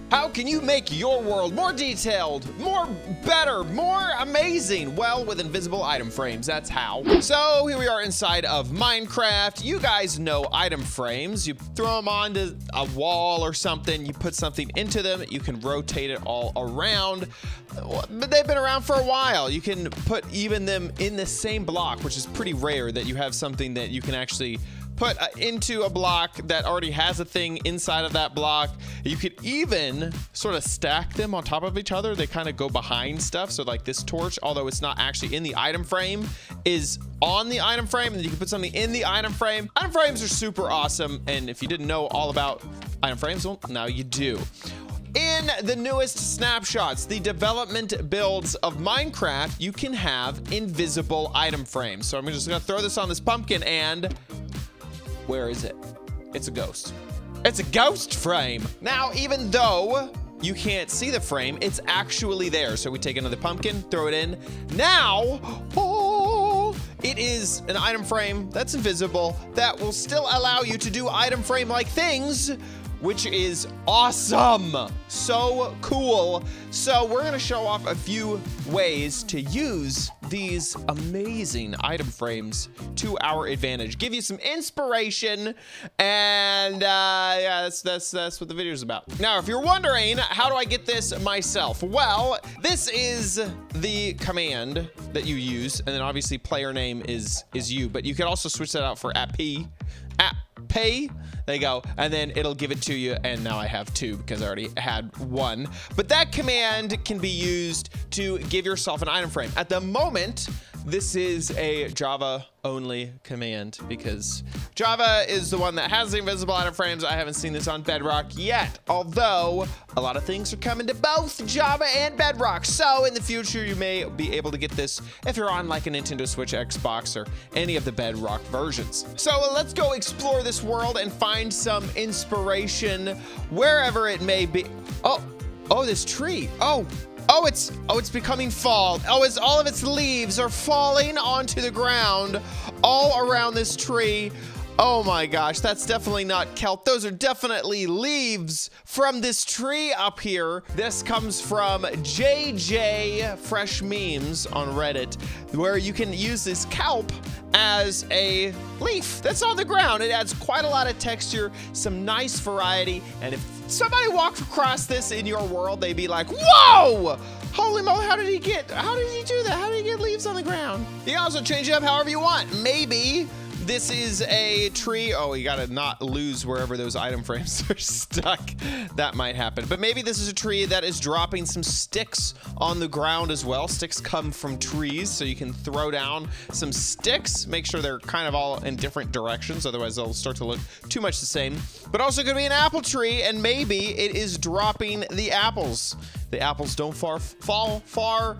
How can you make your world more detailed, more better, more amazing? Well, with invisible item frames, that's how. So here we are inside of Minecraft. You guys know item frames. You throw them onto a wall or something, you put something into them, you can rotate it all around. But they've been around for a while. You can put even them in the same block, which is pretty rare that you have something that you can actually put into a block that already has a thing inside of that block. You could even sort of stack them on top of each other. They kind of go behind stuff. So like this torch, although it's not actually in the item frame, is on the item frame, and you can put something in the item frame. Item frames are super awesome. And if you didn't know all about item frames, well, now you do. In the newest snapshots, the development builds of Minecraft, you can have invisible item frames. So I'm just gonna throw this on this pumpkin, and where is it? It's a ghost. It's a ghost frame. Now, even though you can't see the frame, it's actually there. So we take another pumpkin, throw it in. Now, oh, it is an item frame that's invisible that will still allow you to do item frame-like things, which is awesome. So cool. So we're gonna show off a few ways to use these amazing item frames to our advantage, give you some inspiration, and yeah, that's what the video is about. Now, if you're wondering, how do I get this myself? Well, this is the command that you use, and then obviously player name is you, but you can also switch that out for @p. Pay, there you go, and then it'll give it to you, and now I have two because I already had one. But that command can be used to give yourself an item frame. At the moment, this is a Java only command because Java is the one that has the invisible item frames. I haven't seen this on Bedrock yet, although a lot of things are coming to both Java and Bedrock. So in the future, you may be able to get this if you're on like a Nintendo Switch, Xbox, or any of the Bedrock versions. So let's go explore this world and find some inspiration wherever it may be. Oh, this tree. Oh, it's becoming fall. Oh, it's all of its leaves are falling onto the ground all around this tree. Oh my gosh, that's definitely not kelp. Those are definitely leaves from this tree up here. This comes from JJ Fresh Memes on Reddit, where you can use this kelp as a leaf that's on the ground. It adds quite a lot of texture, some nice variety, and if somebody walked across this in your world, they'd be like, whoa! Holy moly, how did he do that? How did he get leaves on the ground? You can also change it up however you want. Maybe this is a tree. Oh, you gotta not lose wherever those item frames are stuck. That might happen. But maybe this is a tree that is dropping some sticks on the ground as well. Sticks come from trees, so you can throw down some sticks. Make sure they're kind of all in different directions, otherwise they'll start to look too much the same. But also could be an apple tree, and maybe it is dropping the apples. The apples don't fall far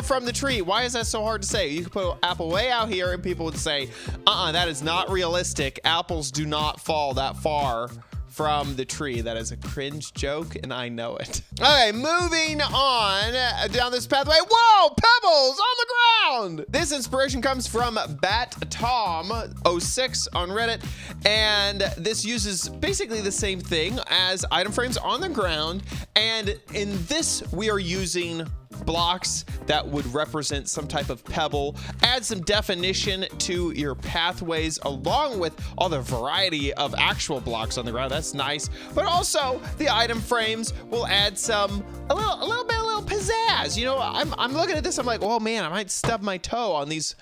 from the tree. Why is that so hard to say? You could put an apple way out here and people would say, that is not realistic. Apples do not fall that far from the tree. That is a cringe joke, and I know it. Okay, moving on down this pathway. Whoa, pebbles on the ground! This inspiration comes from BatTom06 on Reddit, and this uses basically the same thing as item frames on the ground, and in this we are using blocks that would represent some type of pebble, add some definition to your pathways along with all the variety of actual blocks on the ground. That's nice. But also the item frames will add a little pizzazz. You know, I'm looking at this, I'm like, oh man, I might stub my toe on these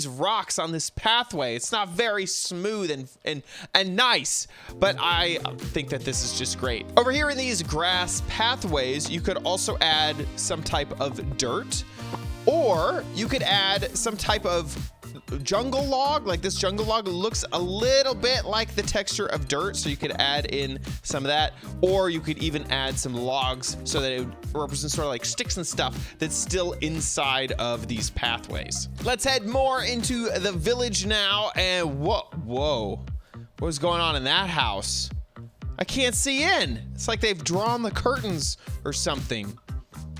rocks on this pathway. It's not very smooth and nice, but I think that this is just great. Over here in these grass pathways, you could also add some type of dirt, or you could add some type of jungle log. Like this jungle log looks a little bit like the texture of dirt, so you could add in some of that, or you could even add some logs so that it would represent sort of like sticks and stuff that's still inside of these pathways. Let's head more into the village now, and whoa, what's going on in that house? I can't see in. It's like they've drawn the curtains or something.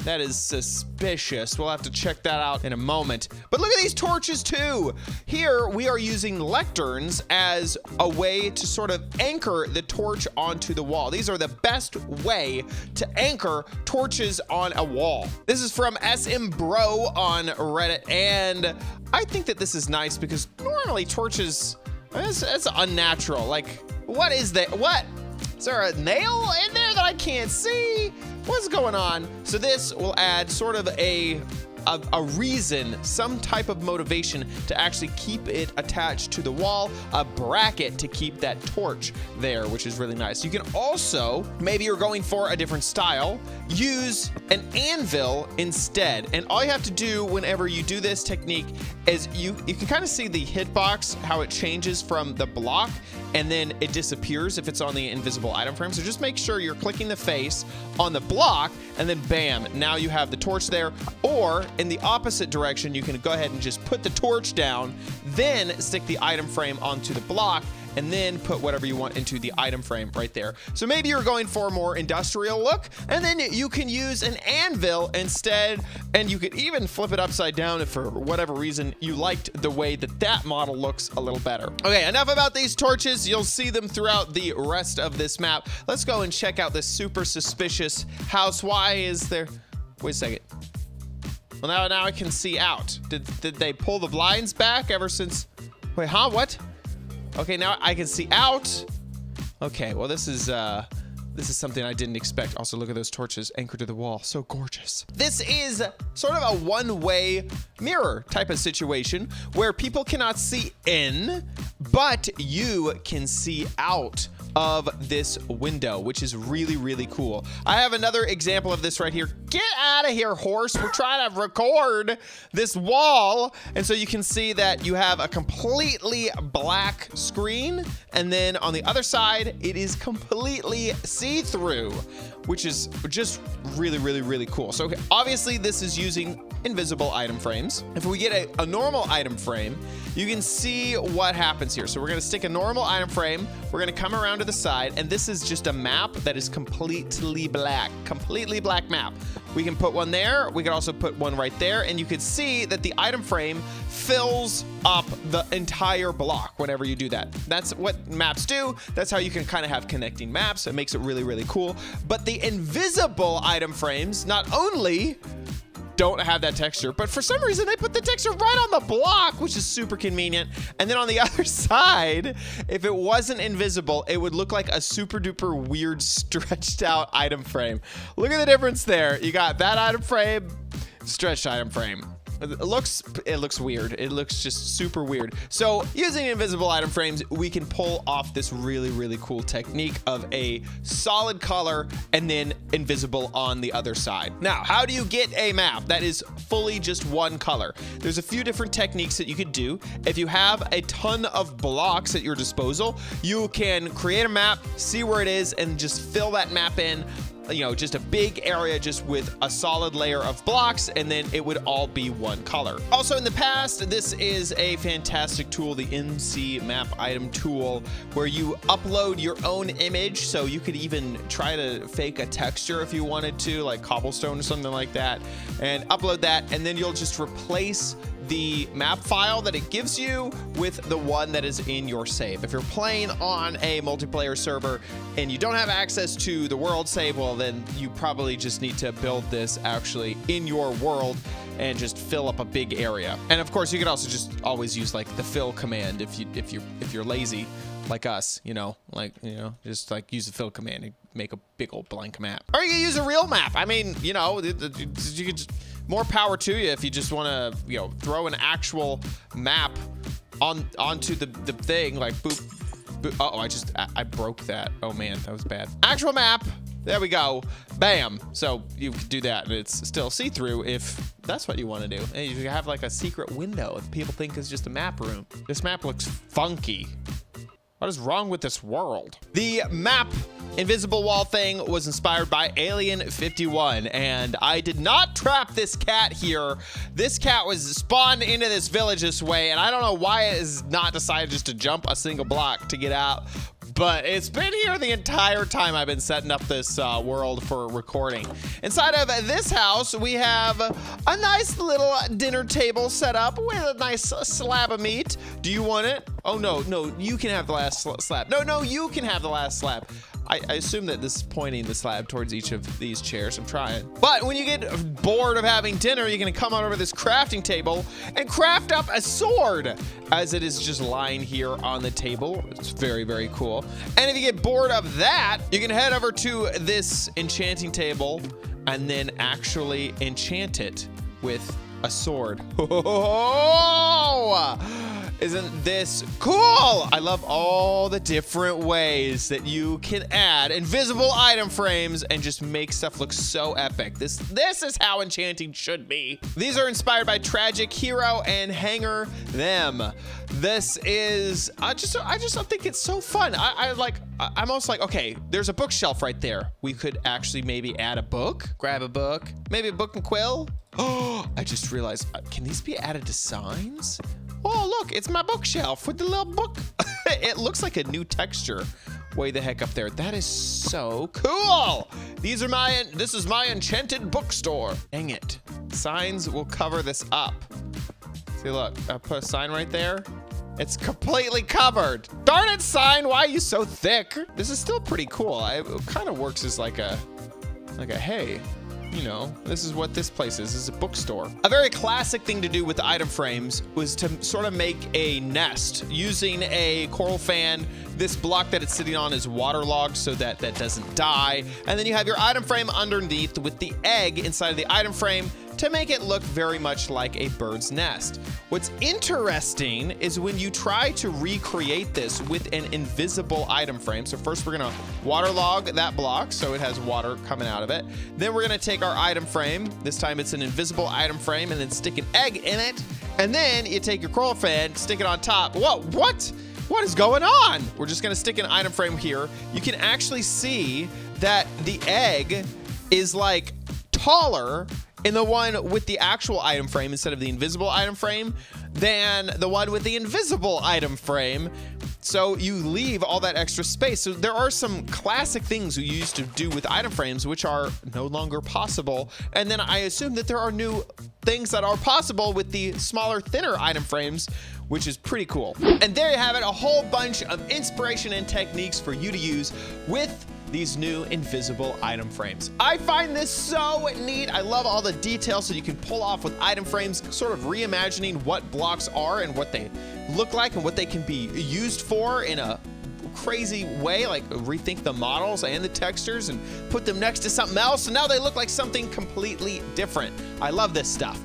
That is suspicious. We'll have to check that out in a moment. But look at these torches too. Here we are using lecterns as a way to sort of anchor the torch onto the wall. These are the best way to anchor torches on a wall. This is from SM Bro on Reddit, and I think that this is nice because normally torches, that's unnatural. Like, what is that? What? Is there a nail in there that I can't see? What's going on? So this will add sort of a reason, some type of motivation to actually keep it attached to the wall, a bracket to keep that torch there, which is really nice. You can also, maybe you're going for a different style, use an anvil instead. And all you have to do whenever you do this technique is you can kind of see the hitbox, how it changes from the block and then it disappears if it's on the invisible item frame. So just make sure you're clicking the face on the block and then bam, now you have the torch there. Or in the opposite direction, you can go ahead and just put the torch down, then stick the item frame onto the block, and then put whatever you want into the item frame right there. So maybe you're going for a more industrial look, and then you can use an anvil instead, and you could even flip it upside down if for whatever reason you liked the way that that model looks a little better. Okay, enough about these torches. You'll see them throughout the rest of this map. Let's go and check out this super suspicious house. Why is there... Wait a second. Well, now I can see out. Did they pull the blinds back ever since... Wait, huh? What? Okay, now I can see out. Okay, well, this is something I didn't expect. Also, look at those torches anchored to the wall. So gorgeous. This is sort of a one-way mirror type of situation where people cannot see in, but you can see out of this window, which is really, really cool. I have another example of this right here. Get out of here, horse. We're trying to record this wall. And so you can see that you have a completely black screen. And then on the other side, it is completely see-through, which is just really, really, really cool. So obviously this is using invisible item frames. If we get a normal item frame, you can see what happens here. So we're gonna stick a normal item frame. We're gonna come around to the side, and this is just a map that is completely black map. We can put one there. We can also put one right there, and you can see that the item frame fills up the entire block whenever you do that. That's what maps do. That's how you can kind of have connecting maps. It makes it really, really cool. But the invisible item frames not only don't have that texture, but for some reason they put the texture right on the block, which is super convenient. And then on the other side, if it wasn't invisible, it would look like a super duper weird stretched out item frame. Look at the difference there. You got that item frame, stretched item frame. It looks weird. It looks just super weird. So using invisible item frames, we can pull off this really, really cool technique of a solid color and then invisible on the other side. Now, how do you get a map that is fully just one color? There's a few different techniques that you could do. If you have a ton of blocks at your disposal, you can create a map, see where it is, and just fill that map in. You know, just a big area just with a solid layer of blocks, and then it would all be one color. Also in the past, this is a fantastic tool, the MC Map Item tool, where you upload your own image. So you could even try to fake a texture if you wanted to, like cobblestone or something like that, and upload that, and then you'll just replace the map file that it gives you with the one that is in your save. If you're playing on a multiplayer server and you don't have access to the world save, well, then you probably just need to build this actually in your world and just fill up a big area. And of course, you could also just always use like the fill command if you're lazy like us, just like use the fill command and make a big old blank map. Or you can use a real map. I mean, you could just, more power to you if you just want to, throw an actual map onto the thing, like boop, boop. Uh-oh, I broke that. Oh man, that was bad. Actual map. There we go. Bam. So you could do that, and it's still see-through if that's what you want to do. And you have like a secret window if people think it's just a map room. This map looks funky. What is wrong with this world? The map invisible wall thing was inspired by Alien 51, and I did not trap this cat here. This cat was spawned into this village this way, and I don't know why it has not decided just to jump a single block to get out. but it's been here the entire time I've been setting up this world for recording. Inside of this house, we have a nice little dinner table set up with a nice slab of meat. Do you want it? Oh, no, you can have the last slab. No, you can have the last slab. I assume that this is pointing the slab towards each of these chairs. I'm trying. But when you get bored of having dinner, you're gonna come on over this crafting table and craft up a sword, as it is just lying here on the table. It's very, very cool. And if you get bored of that, you can head over to this enchanting table and then actually enchant it with a sword. Oh! Isn't this cool? I love all the different ways that you can add invisible item frames and just make stuff look so epic. This is how enchanting should be. These are inspired by Tragic Hero and Hanger Them. This is, I just don't think it's so fun. I'm almost like, okay, there's a bookshelf right there. We could actually maybe add a book, grab a book, maybe a book and quill. Oh, I just realized, can these be added to signs? Oh, look, it's my bookshelf with the little book. It looks like a new texture way the heck up there. That is so cool. This is my enchanted bookstore. Dang it. Signs will cover this up. See, look, I put a sign right there. It's completely covered. Darn it, sign, why are you so thick? This is still pretty cool. It kind of works as like a hey, you know, this is what this place is. This is a bookstore. A very classic thing to do with the item frames was to sort of make a nest using a coral fan. This block that it's sitting on is waterlogged so that that doesn't die. And then you have your item frame underneath with the egg inside of the item frame to make it look very much like a bird's nest. What's interesting is when you try to recreate this with an invisible item frame. So first we're gonna waterlog that block so it has water coming out of it. Then we're gonna take our item frame, this time it's an invisible item frame, and then stick an egg in it. And then you take your coral fan, stick it on top. Whoa, what? What is going on? We're just gonna stick an item frame here. You can actually see that the egg is like taller in the one with the actual item frame instead of the invisible item frame than the one with the invisible item frame. So you leave all that extra space. So there are some classic things we used to do with item frames which are no longer possible. And then I assume that there are new things that are possible with the smaller, thinner item frames, which is pretty cool. And there you have it, a whole bunch of inspiration and techniques for you to use with these new invisible item frames. I find this so neat. I love all the details so you can pull off with item frames, sort of reimagining what blocks are and what they look like and what they can be used for in a crazy way, like rethink the models and the textures and put them next to something else, and now they look like something completely different. I love this stuff.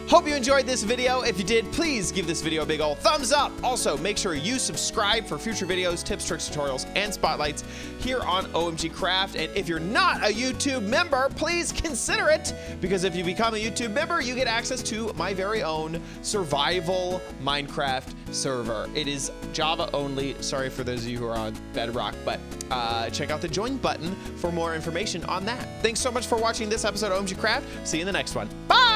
Hope you enjoyed this video. If you did, please give this video a big ol' thumbs up. Also, make sure you subscribe for future videos, tips, tricks, tutorials, and spotlights here on OMG Craft. And if you're not a YouTube member, please consider it, because if you become a YouTube member, you get access to my very own survival Minecraft server. It is Java only. Sorry for those of you who are on Bedrock, but check out the join button for more information on that. Thanks so much for watching this episode of OMG Craft. See you in the next one. Bye!